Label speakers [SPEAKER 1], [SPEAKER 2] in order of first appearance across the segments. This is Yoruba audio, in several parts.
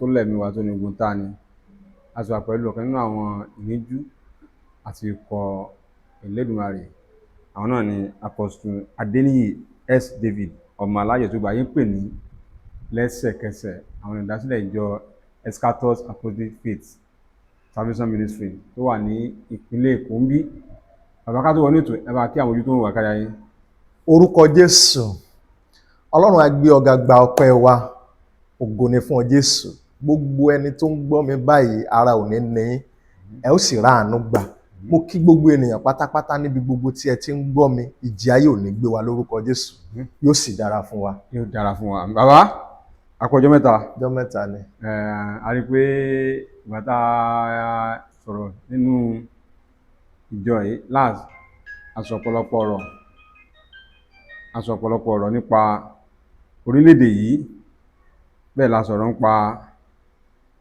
[SPEAKER 1] tó lẹ̀mí wa tó ní ogun tá ni. A sì wà pẹ̀lú ọ̀kan nínú àwọn ìníjú àti ikọ̀ Elédùmarè. Àwọn náà ni Apostle Adéníyì S. David ọmọ aláyọ̀ tó gbàyé ń pè ní lẹ́sẹ̀kẹsẹ̀. Àwọn ìdásílẹ̀ ìjọ Eschatos Apostolic Faith Salvation Ministry tó wà ní ìpínlẹ̀ Èkó ń bí. Bàbá ká tó wọnú ètò ẹ bá kí àwọn ojú tó ń wà kárí ayé.
[SPEAKER 2] Orúkọ Jésù. Ọlọ́run á gbé ọ̀gá gba ọpẹ́ wa. Ògo ni fún ọ Jésù. Gbogbo ẹni tó ń gbọ́ mi báyìí ara ò ní ní yín. Ẹ ó sì ráàánú gbà. Mo kí gbogbo ènìyàn pátápátá níbi gbogbo tí ẹ ti ń gbọ́ mi. Ìjì ayé ò ní gbé wa lórúkọ Jésù. Yóò sì dára fún wa.
[SPEAKER 1] Yóò dára fún wa. Bàbá a kú ọjọ́ mẹ́ta.
[SPEAKER 2] Ọjọ́ mẹ́ta ni.
[SPEAKER 1] A rí pé ìgbà tá a sọ̀rọ̀ nínú ìjọ yìí láàs a sọ ọ̀pọ̀lọpọ̀ ọ̀rọ̀ nípa orílẹ̀-èdè yìí. Bẹ́ẹ̀ la sọ̀rọ̀ nípa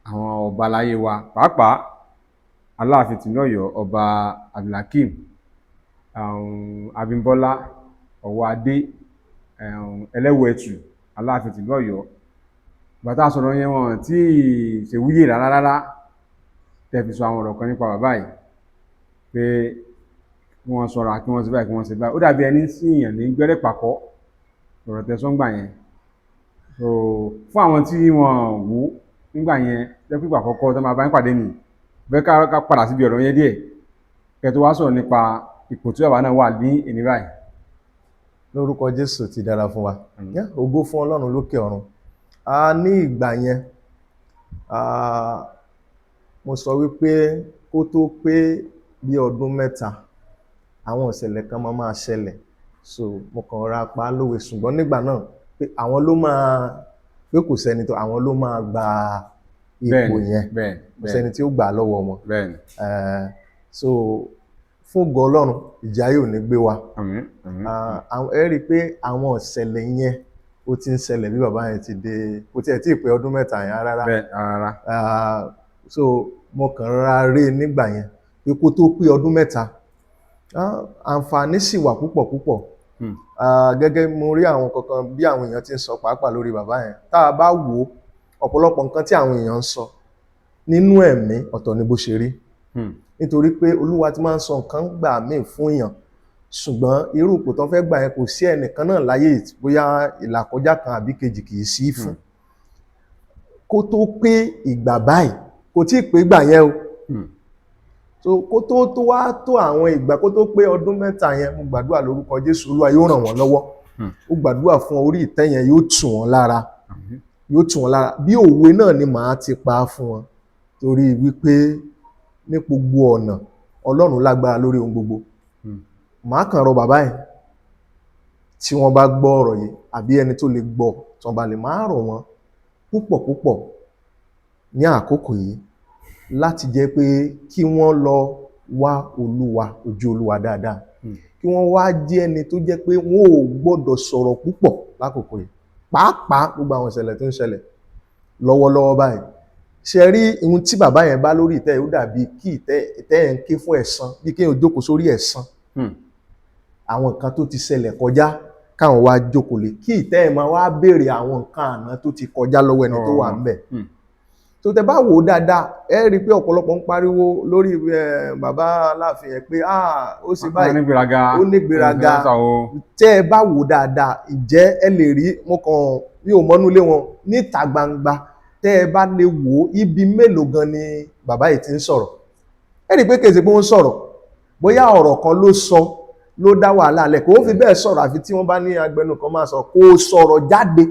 [SPEAKER 1] àwọn ọba aláyé wa, pàápàá Aláàfin tìlú Ọ̀yọ́ ọba Abdulhakeem Abímbọ́lá Ọ̀wọ́adé Ẹlẹ́wùẹ̀tù Aláàfin tìlú Ọ̀yọ́. Ìgbà tá a sọ̀rọ̀ yẹn wọn tí ṣèwúyè rárá tẹ́ fi sọ àwọn ọ̀rọ̀ kan nípa bàbá yìí pé kí wọ́n ṣọ́ra kí wọ́n ṣe báyìí kí wọ́n ṣe báyìí. Ó dàbí ẹni sí èèyàn ní gbẹ́rẹ́ pàkọ́ ọ̀rọ̀ tẹ́ sọ́ngbà yẹn. So fún àwọn tí wọ́n wò nígbà yẹn jẹ́ pípa àkọ́kọ́ tó máa bá ń pàdé nì bẹ́ẹ̀ ká padà síbi ọ̀rọ̀ yẹn díẹ̀ kẹ́ tó wá sọ̀rọ̀ nípa ipò tí bàbá náà wà ní èní báyìí.
[SPEAKER 2] Lórúkọ Jésù ti dára fún wa. Ògo fún Ọlọ́run lókè ọ̀run. Ní ìgbà yẹn mo sọ wípé kó tó pé bí ọdún mẹ́ta àwọn ìṣẹ̀lẹ̀ kan máa ṣẹlẹ̀. So mo kàn ra pa lówe ṣùgbọ́n nígbà náà pé àwọn ló máa pé kò sẹ́ni tó àwọn ló máa gba ipò yẹn. Kò sẹ́ni tí ó gbà lọ́wọ́ wọn. So fún ògo Ọlọ́run ìjà yóò ní gbé wa. Ẹ rí i pé àwọn ìṣẹ̀lẹ̀ yẹn ó ti ń ṣẹlẹ̀ bí bàbá yẹn ti dé kò tiẹ̀ tí ì pé ọdún mẹ́ta yẹn rárá. So mo kàn rárá rí nígbà yẹn pé kó tó pé ọdún mẹ́ta àǹfààní sì wà púpọ̀. Gẹ́gẹ́ mo rí àwọn kankan bí àwọn èèyàn ti ń sọ pàápàá lórí bàbá yẹn. Tá a bá wò ọ̀pọ̀lọpọ̀ nǹkan tí àwọn èèyàn ń sọ nínú ẹ̀mí ọ̀tọ̀ ni bó ṣe rí. Nítorí pé Olúwa ti máa ń sọ nǹkan gbà míì fún èèyàn ṣùgbọ́n irú ipò tó fẹ́ gbà yẹn kò sí ẹnìkan náà láyé bóyá ìlàkọjá kan àbí kejì kì í sí fún. Kó tó pé ìgbà báyìí kò tí ì pé ìgbà yẹn o. So kó tó wá tó àwọn ìgbà kó tó pé ọdún mẹ́ta yẹn mo gbàdúrà lórúkọ Jésù Olúwa yóò ràn wọ́n lọ́wọ́. Ó gbàdúrà fún orí ìtẹ́ yẹn yóò tù wọ́n lára. Bí òwe náà ni màá ti pa fún wọn torí wípé ní gbogbo ọ̀nà Ọlọ́run lágbára lórí ohun gbogbo. Màá kàn rọ bàbá yẹn tí wọ́n bá gbọ́ ọ̀rọ̀ yìí àbí ẹni tó lè gbọ́ tí wọ́n bá lè máa rọ̀ wọ́n púpọ̀ ní àkókò yìí láti jẹ́ pé kí wọ́n lọ wá Olúwa ojú Olúwa dáadáa. Kí wọ́n wá jẹ́ ẹni tó jẹ́ pé wọ́n ò gbọ́dọ̀ sọ̀rọ̀ púpọ̀ lákòókò yìí. Pàápàá gbogbo àwọn ìṣẹ̀lẹ̀ tó ń ṣẹlẹ̀ lọ́wọ́lọ́wọ́ báyìí. Ṣe rí ohun tí bàbá yẹn bá lórí ìtẹ́ ó dàbí kí ìtẹ́ yẹn ké fún ẹ̀san bí kéèyàn jókòó sórí ẹ̀san. Àwọn nǹkan tó ti ṣẹlẹ̀ kọjá káwọn wá jókòó lé kí ìtẹ́ yẹn máa wá béèrè àwọn nǹkan àná tó ti kọjá lọ́wọ́ ẹni tó wà ńbẹ̀. Tó tẹ bá wò ó dáadáa ẹ rí i pé ọ̀pọ̀lọpọ̀ ń pariwo lórí bàbá Aláàfin yẹn pé ó sì báyìí ó nígbéraga. Tẹ́ ẹ bá wò ó dáadáa ǹjẹ́ ẹ lè rí mi ò mọ́nú lé wọn níta gbangba tẹ́ ẹ bá lè wò ó ibi mélòó gan ni bàbá yìí ti ń sọ̀rọ̀. Ẹ rí i pé kèsì pé ó ń sọ̀rọ̀ bóyá ọ̀rọ̀ kan ló sọ ló dá wàhálà lẹ̀ kò fi bẹ́ẹ̀ sọ̀rọ̀ àfi tí wọ́n bá ní agbẹnu kan máa sọ kó sọ̀rọ̀ jáde.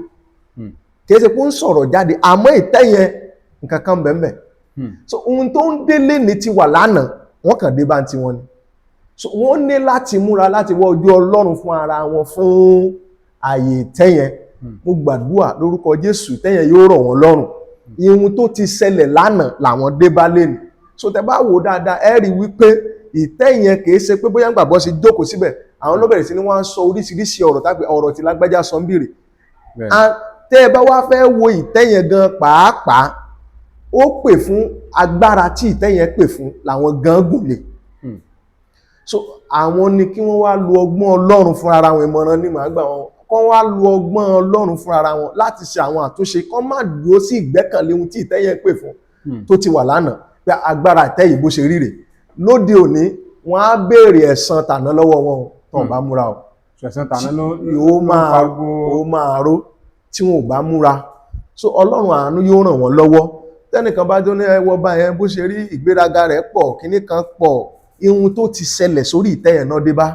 [SPEAKER 2] Kèsì pé ó ń sọ̀rọ̀ jáde àmọ́ ìtẹ́ yẹn nǹkan kan bẹ́ẹ̀. So ohun tó ń délé ní ti wà lánàá wọ́n kàn dé bá ń ti wọn ni. So wọ́n ní láti múra láti wọ ojú Ọlọ́run fún ara wọn fún ààyè ìtẹ́yẹn. Mo gbàdúrà lórúkọ Jésù ìtẹ́yẹn yóò rọ̀ wọ́n lọ́rùn. Ihun tó ti ṣẹlẹ̀ lánàá làwọn dé bá lé ní. So tẹ bá wò dáadáa ẹ rí wípé ìtẹ́yẹn kìí ṣe pé bóyá gbàgbọ́ sí jókòó síbẹ̀ àwọn ló bẹ̀rẹ̀ sí ni wọ́n ń sọ oríṣiríṣi ọ̀rọ̀ tápẹ́ ọ̀rọ̀ tí lágbájá sọ ń bìrì. Tẹ́ ẹ bá wá fẹ́ wo ìtẹ́yẹn gan pàápàá ó pè fún agbára tí ìtẹ́yẹn pè fún làwọn gan gùn lé. So àwọn ni kí wọ́n wá lo ọgbọ́n Ọlọ́run fún ara wọn ìmọ̀ràn ní màá gbà wọn kọ́ wá lo ọgbọ́n Ọlọ́run fún ara wọn láti ṣe àwọn àtúnṣe, kọ́ má dúró sí ìgbẹ́kànlé ohun tí ìtẹ́ yẹn pè fún tó ti wà lánàá pé agbára ìtẹ́ yìí bó ṣe rí rè. Lóde òní wọ́n á béèrè ẹ̀san tàná lọ́wọ́ wọn tó ń bá múra o.
[SPEAKER 1] ẹ̀san tàná ló
[SPEAKER 2] máa ró tí wọn ò bá múra. So Ọlọ́run àánú yóò ràn wọ́n lọ́wọ́. Tẹ́nìkan bá jó ní ẹwọ́ bá yẹn bó ṣe rí ìgbéraga rẹ̀ pọ̀, kíní kan pọ̀, ihun tó ti ṣẹlẹ̀ sórí ìtẹ́ yẹn náà dé bá.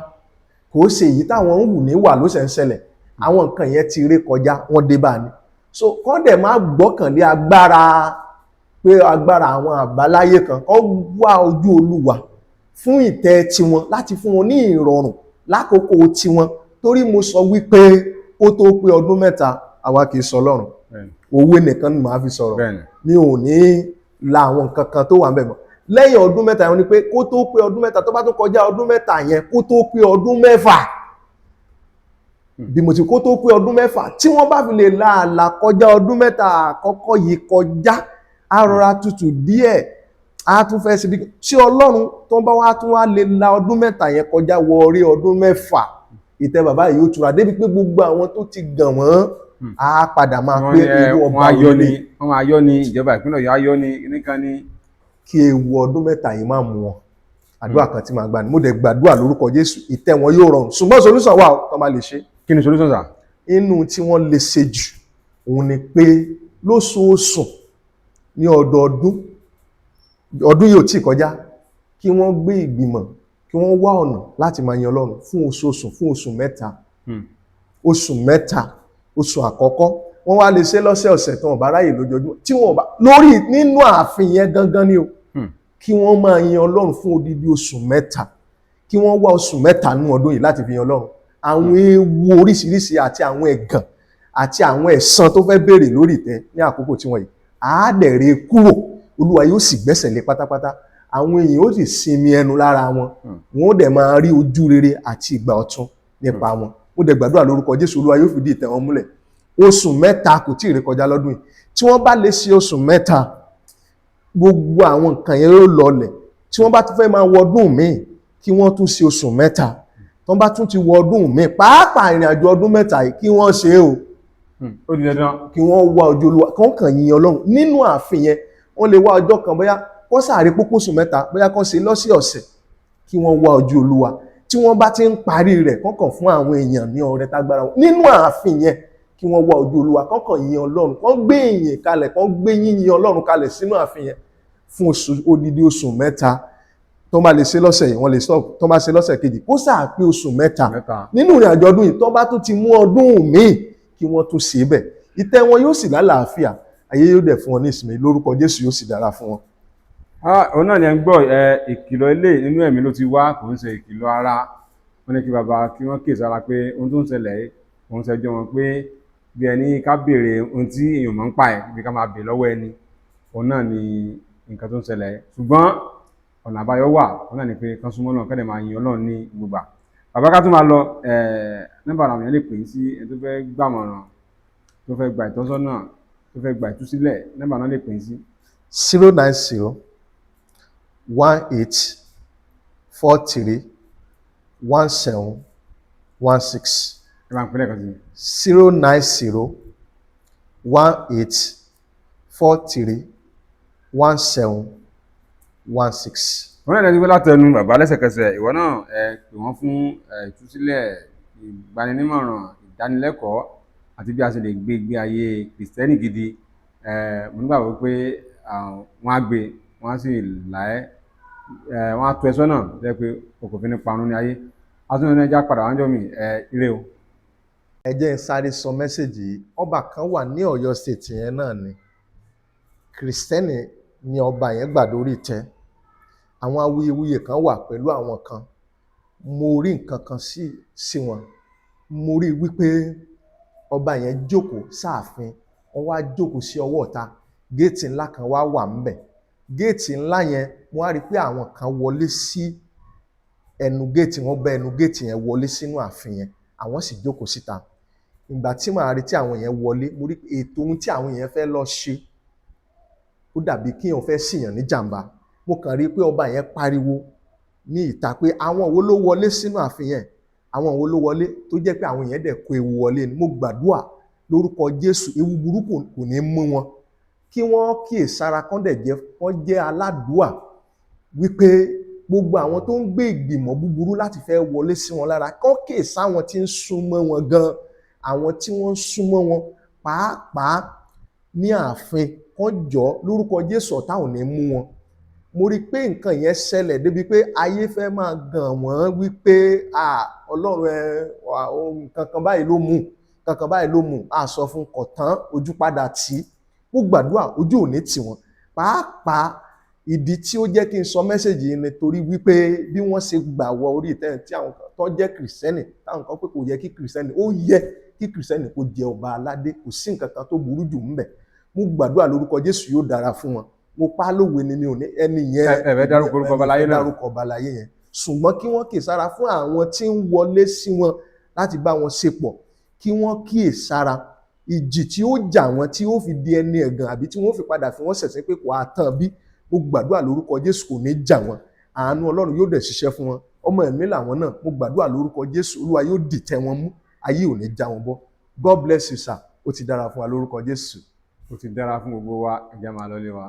[SPEAKER 2] Kò ṣe èyí táwọn ń wù ní wà ló ṣe ń ṣẹlẹ̀. Àwọn nǹkan yẹn ti ré kọjá, wọ́n dé bá ni. So kọ́ dẹ̀ má gbọ́kànlé agbára pé agbára àwọn àbáláyé kan, kọ́ wá ojú Olúwa fún ìtẹ́ tiwọn láti fún wọn ní ìrọ̀rùn lákòókò tiwọn. Torí mo sọ wípé ó tó pé ọdún mẹ́ta àwa kì í sọ Ọlọ́run. Òwe nìkan ni màá fi sọ̀rọ̀. Mi ò ní la àwọn nǹkan kan tó wà ń bẹ̀ mọ́. Lẹ́yìn ọdún mẹ́ta yẹn ni pé kó tó pé ọdún mẹ́ta, tó bá tún kọjá ọdún mẹ́ta yẹn kó tó pé ọdún mẹ́fà. Bí mo ti kó tó pé ọdún mẹ́fà, tí wọ́n bá fi lè la àlà kọjá ọdún mẹ́ta àkọ́kọ́ yìí kọjá, á rọra tutù díẹ̀, á tún fẹ́ síbi tí Ọlọ́run tó bá wá tún wá lè la ọdún mẹ́ta yẹn kọjá wọ orí ọdún mẹ́fà, ìtẹ́ bàbá yìí ó tura débi pé gbogbo àwọn tó ti gàn wọ́n á padà máa pé irú ọba
[SPEAKER 1] wọlé. Wọ́n máa yọ́ ní ìjọba ìpínlẹ̀ Ọ̀yọ́, ayọ́ ní nìkan ní.
[SPEAKER 2] Kí ewu ọdún mẹ́ta yìí máa mú wọn. Àdúrà kan tí màá gbà ní mo dẹ̀ gbàdúrà lórúkọ Jésù, ìtẹ́ wọn yóò rọrùn. Ṣùgbọ́n solution wà tó máa lè ṣe.
[SPEAKER 1] Kí ni solution sà?
[SPEAKER 2] Inú tí wọ́n lè ṣe jù òun ni pé lóṣooṣù ní ọdọọdún, ọdún yóò tí kọjá, kí wọ́n gbé ìgbìmọ̀, kí wọ́n wá ọ̀nà láti máa yan Ọlọ́run fún oṣooṣù, fún oṣù mẹ́ta. Oṣù mẹ́ta, oṣù àkọ́kọ́ wọ́n wá lè ṣe lọ́sẹ̀ọ̀sẹ̀ tó wọ́n bá ráyè lójoojúmọ́, tí wọ́n bá lórí nínú ààfin yẹn gangan ni o. Kí wọ́n máa yan Ọlọ́run fún odidi oṣù mẹ́ta, kí wọ́n wá oṣù mẹ́ta nínú ọdún yìí láti fi yan Ọlọ́run. Àwọn ewu oríṣiríṣi àti àwọn ẹ̀gàn àti àwọn ẹ̀san tó fẹ́ béèrè lórí ìtẹ́ ní àkókò tí wọ́n yìí á dẹ̀rẹ̀ kúrò. Olúwa yóò sì gbẹ́sẹ̀ lé pátápátá. Àwọn èèyàn ó sì sinmi ẹnu lára wọn, wọn ó dẹ̀ máa rí ojú rere àti ìgbà ọ̀tun nípa wọn. Ó dẹ̀ gbàdúrà lórúkọ Jésù, Olúwa yóò fìdí ìtẹ́ wọn múlẹ̀. Oṣù mẹ́ta kò tí ì rékọjá lọ́dún yìí. Tí wọ́n bá lè ṣe oṣù mẹ́ta, gbogbo àwọn nǹkan yẹn yóò lọlẹ̀. Tí wọ́n bá tún fẹ́ máa wọ ọdún míì, kí wọ́n tún ṣe oṣù mẹ́ta. Tí wọ́n bá tún ti wọ ọdún míì, pàápàá ìrìn àjò ọdún mẹ́ta yìí kí wọ́n ṣe o.
[SPEAKER 1] Ó di dandan.
[SPEAKER 2] Kí wọ́n wá ojú Olúwa, kí wọ́n kàn yin Ọlọ́run nínú ààfin yẹn. Wọ́n lè wá ọjọ́ kan bóyá kọ́ sàárè pópóṣù mẹ́ta, bóyá kọ́ ṣe lọ́sẹ̀ọ̀sẹ̀, kí wọ́n wá ojú Olúwa. Tí wọ́n bá ti ń parí rẹ̀, kọ́kàn fún àwọn èèyàn ní ọrẹ tágbára wọn nínú ààfin yẹn, kí wọ́n wá ojú Olúwa, kọ́kàn yin Ọlọ́run, kọ́ gbé ìyìn kalẹ̀, kọ́ gbé yíyin Ọlọ́run kalẹ̀ sínú ààfin yẹn fún odidi oṣù mẹ́ta. Tó bá lè ṣe lọ́sẹ̀ yìí, wọ́n lè stop. Tó bá ṣe lọ́sẹ̀ kejì, kó sáà pé oṣù mẹ́ta nínú ìrìn àjò ọdún yìí. Tó bá tún ti mú ọdún míì, kí wọ́n tún ṣe bẹ̀. Ìtẹ́ wọn yóò sì lálàáfíà, ayé yóò dẹ̀ fún wọn ní ìsinmi, lórúkọ Jésù yóò sì dára fún wọn.
[SPEAKER 1] Òun náà ni ẹ ń gbọ́ ìkìlọ̀ ilé nínú ẹ̀mí ló ti wá, kò ń ṣe ìkìlọ̀ ara. Wọ́n ní kí bàbá kí wọ́n kíyèsára pé ohun tó ń ṣẹlẹ̀ òun ṣẹjọ́ wọn pé bí ẹni ká béèrè ohun tí èèyàn máa ń pa ẹ̀ bí ká máa béèrè lọ́wọ́ ẹni. Òun náà ni nǹkan tó ń ṣẹlẹ̀. Ṣùgbọ́n ọ̀nà àbáyọ wà, òun náà ni pé kán súnmọ́ Ọlọ́run, kẹ́dẹ̀ máa yin Ọlọ́run ní gbogbo. Bàbá ká tún máa lọ, nọ́mbà àwọn èèyàn lè pè sí ẹni tó fẹ́ gbàmọ̀ràn, tó fẹ́ gba ìtọ́sọ́nà, tó fẹ́ gba ìtúsílẹ̀, nọ́mbà náà lè pè sí.
[SPEAKER 2] 090 18 43 17 16.
[SPEAKER 1] Ẹ máa ń pè lẹ́ẹ̀kan sí.
[SPEAKER 2] 090 18 43 17 16.
[SPEAKER 1] Wọ́n náà lẹ́sìn pé látẹnu bàbá lẹ́sẹ̀kẹsẹ̀, ìwọ náà pè wọ́n fún ìtúsílẹ̀, ìgbaninímọ̀ràn, ìdánilẹ́kọ̀ọ́ àti bí a ṣe lè gbé ìgbé ayé Kìrìsìtẹ́nì gidi. Mo nígbàgbọ́ pé wọ́n á gbé, wọ́n á sì là ẹ́, wọ́n á tó ẹ sọ́nà jẹ́ pé o kò fi ní parun ní ayé. A tún ní ẹja padà wájọ́ mi, ire o.
[SPEAKER 2] Ẹ jẹ́ n sáré sọ mẹ́sẹ̀jì yìí. Ọba kan wà ní Ọ̀yọ́ state yẹn náà ni. Kìrìsìtẹ́nì ni ọba yẹn gbà lórí ìtẹ́. Àwọn awuyewuye kan wà pẹ̀lú àwọn kan. Mo rí nǹkan kan sí wọn. Mo rí wípé ọba yẹn jókòó sáàfin, wọ́n wá jókòó sí ọwọ́ ọ̀ta. Géètì ńlá kan wá wà ńbẹ̀. Géètì ńlá yẹn, mo wá rí pé àwọn kan wọlé sí ẹnu géètì, wọ́n bá ẹnu géètì yẹn wọlé sínú ààfin yẹn, àwọn sì jókòó síta. Ìgbà tí màá rí tí àwọn yẹn wọlé, mo rí ètò ohun tí àwọn yẹn fẹ́ lọ ṣe, ó dàbí kí èèyàn fẹ́ ṣìyàn ní jàǹbá. Mo kàn rí pé ọba yẹn pariwo ní ìta pé àwọn wo ló wọlé sínú ààfin yẹn. àwọn wo ló wọlé tó jẹ́ pé àwọn èèyàn dẹ̀ kó ewu wọlé ni. Mo gbàdúrà lórúkọ Jésù ewu burúkú kò ní mú wọn, kí wọ́n kíyèsára kán dẹ̀ jẹ́ aládùúà wípé gbogbo àwọn tó ń gbé ìgbìmọ̀ búburú láti fẹ́ wọlé sí wọn lára kán kíyèsá àwọn tí ń súnmọ́ wọn gan, àwọn tí wọ́n ń súnmọ́ wọn pàápàá ní ààfin, kán jọ̀ọ́ lórúkọ Jésù ọ̀tá ò ní mú wọn. Mo rí i pé nǹkan yẹn ṣẹlẹ̀ débi pé ayé fẹ́ máa gàn wọ́n wípé Ọlọ́run kankan báyìí ló mú, kankan báyìí ló mú, a sọ fún kọ̀tán ojú padà tì í. Mo gbàdúrà ojú ò ní tì wọ́n. Pàápàá ìdí tí ó jẹ́ kí n sọ mẹ́sẹ̀jì yìí ni torí wípé bí wọ́n ṣe gbà wọ orí ìtẹ́ tí àwọn kan tó jẹ́ kìrìsìtẹ́nì, táwọn kan pé kò yẹ kí kìrìsìtẹ́nì, ó yẹ kí kìrìsìtẹ́nì kó jẹ ọba aládé, kò sí nǹkan kan tó burú jù ńbẹ̀. Mo gbàdúrà lórúkọ Jésù yóò dára fún wọn. Mo pa á lówe ni mi ò ní ẹni yẹn
[SPEAKER 1] ẹ fẹ́ dárúkọ orúkọ ọbaláyé náà,
[SPEAKER 2] dárúkọ ọbaláyé yẹn, ṣùgbọ́n kí wọ́n kíyèsára fún àwọn tí ń wọlé sí wọn láti bá wọn ṣe pọ̀, kí wọ́n kíyèsára ìjì tí ó jà wọ́n tí ó fi di ẹni ẹ̀gàn àbí tí wọ́n fi padà fi wọ́n ṣẹ̀sín pé kò á tán bí. Mo gbàdúrà lórúkọ Jésù kò ní jà wọ́n, àánú Ọlọ́run yóò dẹ̀ ṣiṣẹ́ fún wọn. Ọmọ ẹ̀mí làwọn náà, mo gbàdúrà lórúkọ Jésù Olúwa yóò dìtẹ̀ wọn mú, ayé ò ní já wọn bọ́. God bless you sir, ó ti dára fún wa lórúkọ Jésù.
[SPEAKER 1] ó ti dára fún gbogbo wa, ẹ jẹ́ máa lọlé wa.